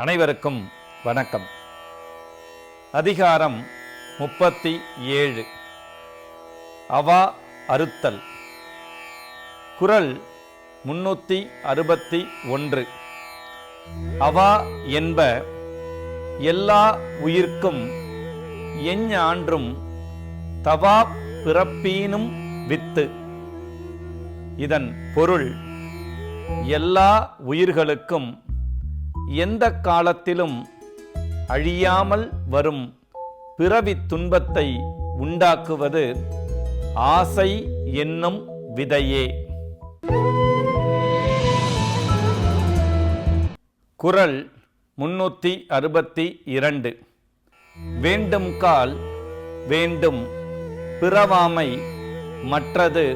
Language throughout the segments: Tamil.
அனைவருக்கும் வணக்கம். அதிகாரம் 37 அவா அறுத்தல். குறள் 361. அவா என்ப எல்லா உயிர்க்கும் எஞ்ஞான்றும் தவா பிறப்பீனும் வித்து. இதன் பொருள், எல்லா உயிர்களுக்கும் எந்த காலத்திலும் அழியாமல் வரும் பிறவி துன்பத்தை உண்டாக்குவது ஆசை என்னும் விதையே. குறள் 362. வேண்டும் கால் வேண்டும் பிறவாமை மற்றது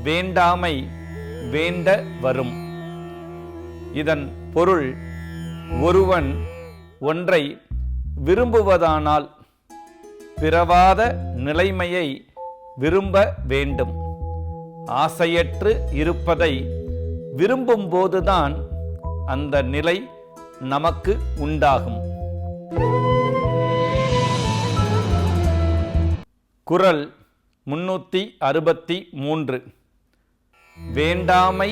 வேண்டாமை வேண்ட வரும். இதன் பொருள், ஒருவன் ஒன்றை விரும்புவதானால் பிறவாத நிலைமையை விரும்ப வேண்டும். ஆசையற்று இருப்பதை விரும்பும்போதுதான் அந்த நிலை நமக்கு உண்டாகும். குறள் 363. வேண்டாமை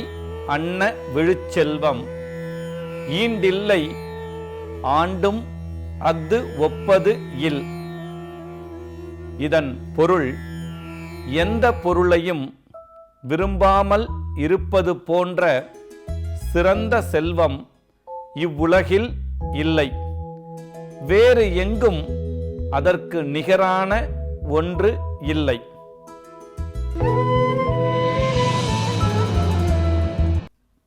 அன்ன விழுச்செல்வம் ஈண்டில்லை ஆண்டும் அஃது ஒப்பது இல். இதன் பொருள், எந்த பொருளையும் விரும்பாமல் இருப்பது போன்ற சிறந்த செல்வம் இவ்வுலகில் இல்லை. வேறு எங்கும் அதற்கு நிகரான ஒன்று இல்லை.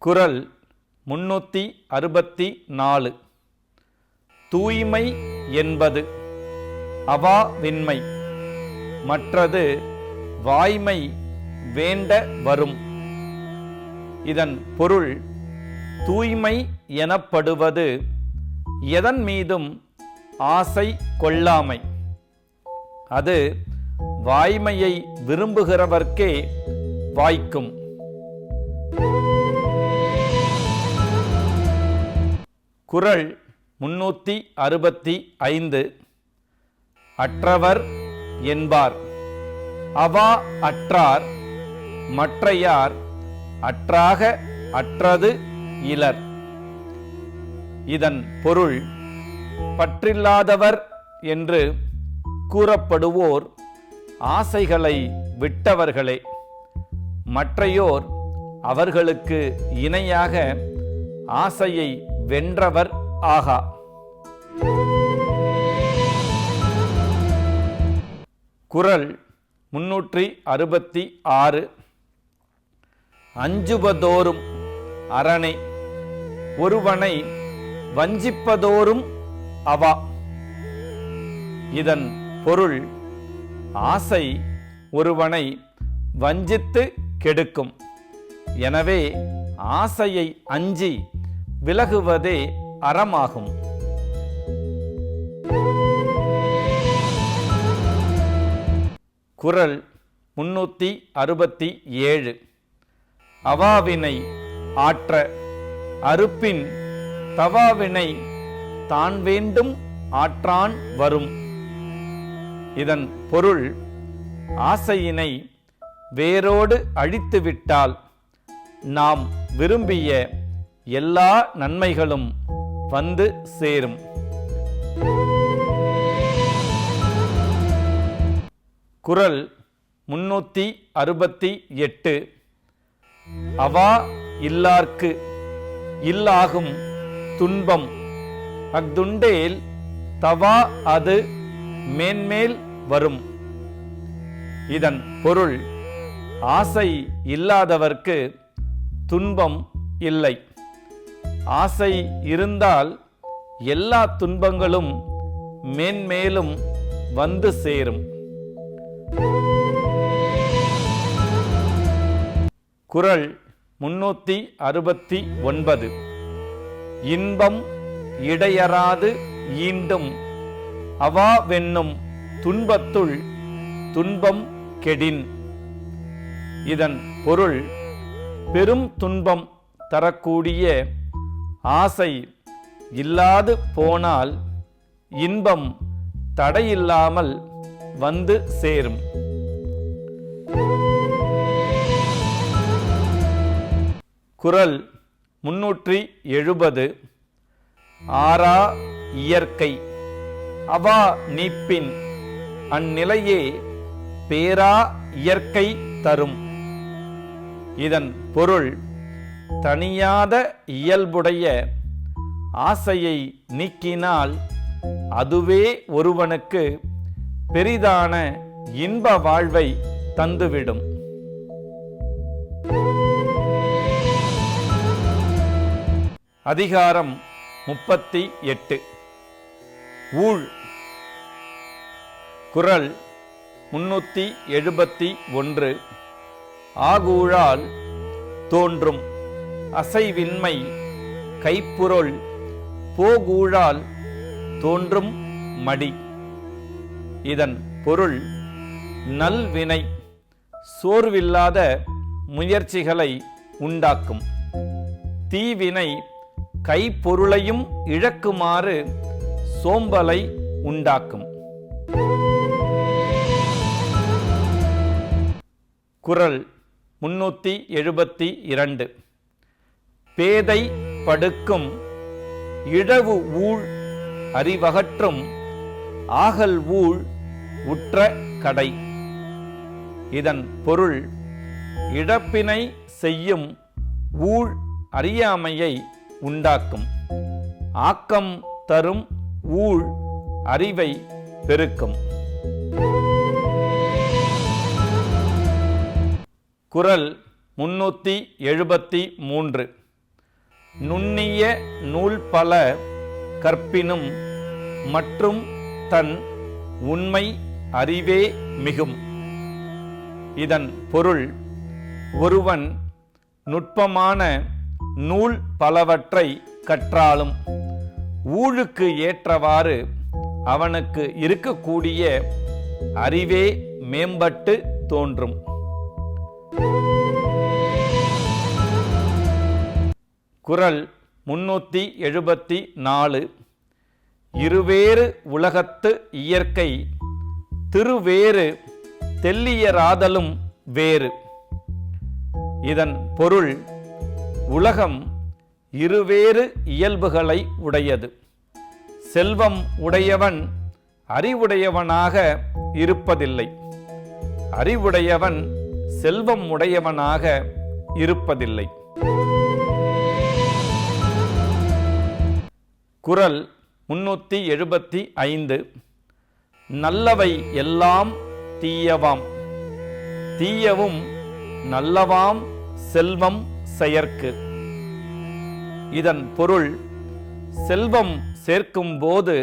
குறள் 364. தூய்மை என்பது அவாவின்மை மற்றது வாய்மை வேண்ட வரும். இதன் பொருள், தூய்மை எனப்படுவது எதன் மீதும் ஆசை கொள்ளாமை. அது வாய்மையை விரும்புகிறவர்க்கே வாய்க்கும். குறள் 365. அற்றவர் என்பார் அவா அற்றார் மற்றையார் அற்றாக அற்றது இலர். இதன் பொருள், பற்றில்லாதவர் என்று கூறப்படுவோர் ஆசைகளை விட்டவர்களே. மற்றையோர் அவர்களுக்கு இணையாக ஆசையை வென்றவர் ஆகா. குறள் 366. அஞ்சுவதோறும் அரணே ஒருவனை வஞ்சிப்பதோறும் அவா. இதன் பொருள், ஆசை ஒருவனை வஞ்சித்து கெடுக்கும். எனவே ஆசையை அஞ்சி விலகுவதே அறமாகும். குறள் 367. அவாவினை ஆற்ற அறுப்பின் தவாவினை தான் வேண்டும் ஆற்றான் வரும். இதன் பொருள், ஆசையினை வேரோடு அழித்துவிட்டால் நாம் விரும்பிய எல்லா நன்மைகளும் வந்து சேரும். குறள் 368. அவா இல்லார்க்கு இல்லாகும் துன்பம் அஃதுண்டேல் தவா அது மேன்மேல் வரும். இதன் பொருள், ஆசை இல்லாதவர்க்கு துன்பம் இல்லை. ஆசை இருந்தால் எல்லா துன்பங்களும் மேன்மேலும் வந்து சேரும். குறள் 369. இன்பம் இடையறாது ஈண்டும் அவாவென்னும் துன்பத்துள் துன்பம் கெடின். இதன் பொருள், பெரும் துன்பம் தரக்கூடிய ஆசை இல்லாது போனால் இன்பம் தடையில்லாமல் வந்து சேரும். குறள் 370. ஆறா இயற்கை அவா நீப்பின் அந்நிலையே பேரா இயற்கை தரும். இதன் பொருள், தனியாத இயல்புடைய ஆசையை நீக்கினால் அதுவே ஒருவனுக்கு பெரிதான இன்ப வாழ்வை தந்துவிடும். அதிகாரம் 38. ஊழ். குறள் 371. ஆகூழால் தோன்றும் அசைவின்மை கைப்பொருள் போகூழால் தோன்றும் மடி. இதன் பொருள், நல்வினை சோர்வில்லாத முயற்சிகளை உண்டாக்கும். தீவினை கைப்பொருளையும் இழக்குமாறு சோம்பலை உண்டாக்கும். குறள் 372. பேதை படுக்கும் இழவு ஊழ் அறிவகற்றும் ஆகல் ஊழ் உற்ற கடை. இதன் பொருள், இழப்பினை செய்யும் ஊழ் அறியாமையை உண்டாக்கும். ஆக்கம் தரும் ஊழ் அறிவை பெருக்கும். குறள் 373. நுண்ணிய நூல் பல கற்பினும் மற்றும் தன் உண்மை அறிவே மிகும். இதன் பொருள், ஒருவன் நுட்பமான நூல் பலவற்றை கற்றாலும் ஊழுக்கு ஏற்றவாறு அவனுக்கு இருக்கக்கூடிய அறிவே மேம்பட்டு தோன்றும். குறள் 374. இருவேறு உலகத்து இயற்கை திருவேறு தெல்லியராதலும் வேறு. இதன் பொருள், உலகம் இருவேறு இயல்புகளை உடையது. செல்வம் உடையவன் அறிவுடையவனாக இருப்பதில்லை. அறிவுடையவன் செல்வம் உடையவனாக இருப்பதில்லை. குறள் 375. நல்லவை எல்லாம் தீயவாம் தீயவும் நல்லவாம் செல்வம் செயற்கு. இதன் பொருள், செல்வம் சேர்க்கும் போது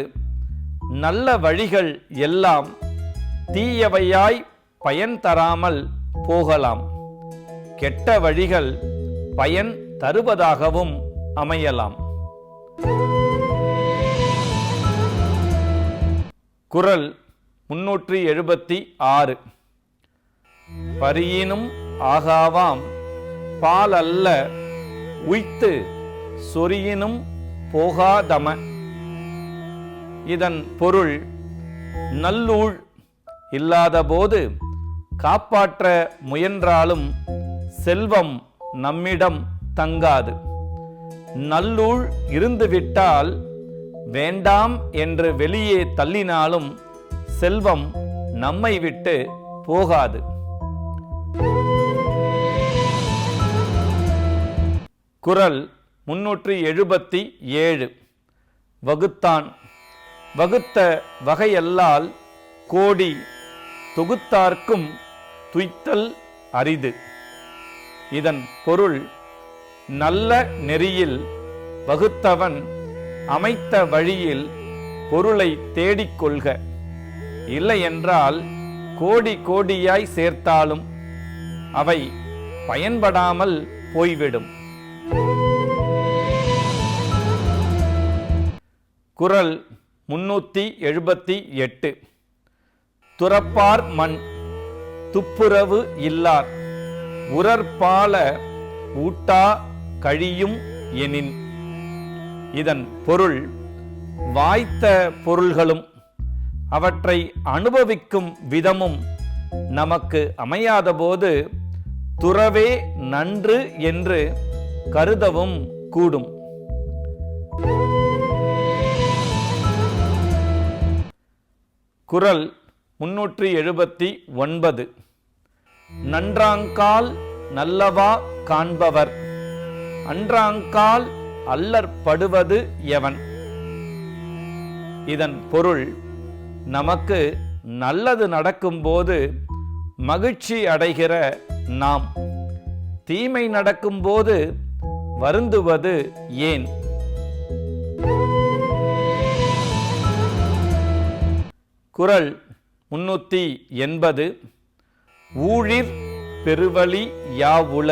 நல்ல வழிகள் எல்லாம் தீயவையாய் பயன் தராமல் போகலாம். கெட்ட வழிகள் பயன் தருவதாகவும் அமையலாம். குறள் 376. பரியினும் ஆகாவாம் பாலல்ல உய்த்து சொரியினும் போகாதம. இதன் பொருள், நல்லூழ் இல்லாதபோது காப்பாற்ற முயன்றாலும் செல்வம் நம்மிடம் தங்காது. நல்லூழ் இருந்துவிட்டால் வேண்டாம் என்று வெளியே தள்ளினாலும் செல்வம் நம்மை விட்டு போகாது. குறள் 377. வகுத்தான் வகுத்த வகையல்லால் கோடி தொகுத்தார்க்கும் துய்த்தல் அரிது. இதன் பொருள், நல்ல நெறியில் வகுத்தவன் அமைத்த வழியில் பொருளை தேடிக்கொள்க. இல்லையென்றால் கோடி கோடியாய் சேர்த்தாலும் அவை பயன்படாமல் போய்விடும். குறள் 378. துறப்பார் மண் துப்புரவு இல்லார் உரற்பால ஊட்டா கழியும் எனின். இதன் பொருள் வாய்த்த பொருள்களும் அவற்றை அனுபவிக்கும் விதமும் நமக்கு அமையாத போது துறவே நன்று என்று கருதவும் கூடும். குறள் 379. நன்றாங்கால் நல்லவா காண்பவர், அன்றாங்கால் அல்லற்படுவது எவன்? இதன் பொருள், நமக்கு நல்லது நடக்கும்போது மகிழ்ச்சி அடைகிற நாம் தீமை நடக்கும்போது வருந்துவது ஏன்? குறள் 380. ஊழிற் பெருவழி யாவுள,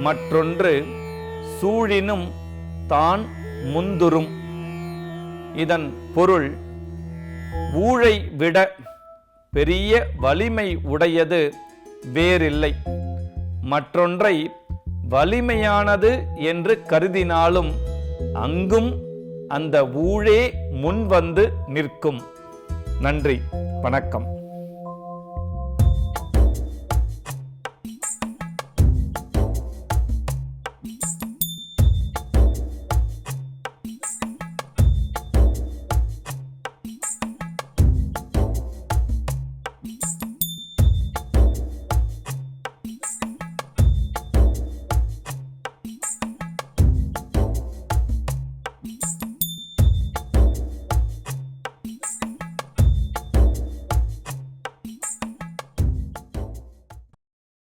மற்றொன்று சூழினும் தான் முந்துரும். இதன் பொருள், ஊழை விட பெரிய வலிமை உடையது வேறில்லை, மற்றொன்றை வலிமையானது என்று கருதினாலும் அங்கும் அந்த ஊழே முன்வந்து நிற்கும். நன்றி, வணக்கம்.